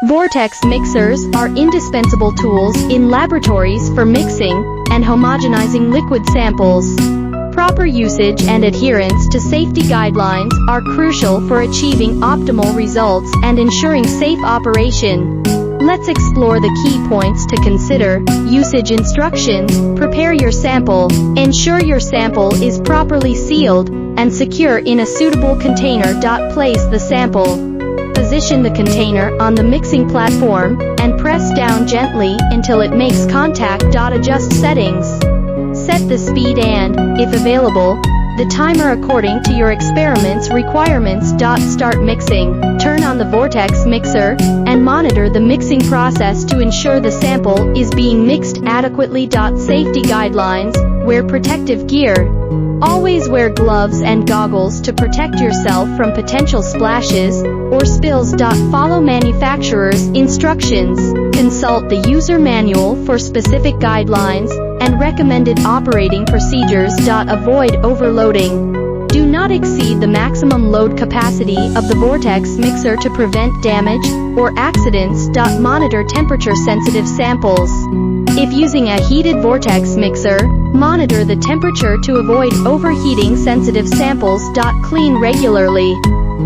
Vortex mixers are indispensable tools in laboratories for mixing and homogenizing liquid samples. Proper usage and adherence to safety guidelines are crucial for achieving optimal results and ensuring safe operation. Let's explore the key points to consider. Usage instructions. Prepare your sample. Ensure your sample is properly sealed and secure in a suitable container. Place the sample. Position the container on the mixing platform and press down gently until it makes contact. Adjust settings. Set the speed and, if available, the timer according to your experiment's requirements. Start mixing. Turn on the Vortex mixer and monitor the mixing process to ensure the sample is being mixed adequately. Safety guidelines. Wear protective gear. Always wear gloves and goggles to protect yourself from potential splashes or spills. Follow manufacturer's instructions. Consult the user manual for specific guidelines and recommended operating procedures. Avoid overloading. Do not exceed the maximum load capacity of the Vortex mixer to prevent damage or accidents. Monitor temperature-sensitive samples. If using a heated Vortex mixer, monitor the temperature to avoid overheating sensitive samples. Clean regularly.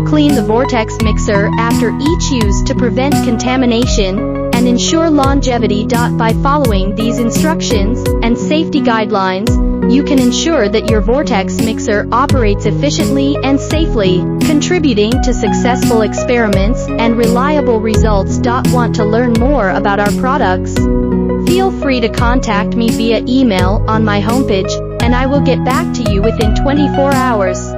Clean the Vortex mixer after each use to prevent contamination and ensure longevity. By following these instructions and safety guidelines, you can ensure that your Vortex mixer operates efficiently and safely, contributing to successful experiments and reliable results. Want to learn more about our products? Feel free to contact me via email on my homepage, and I will get back to you within 24 hours.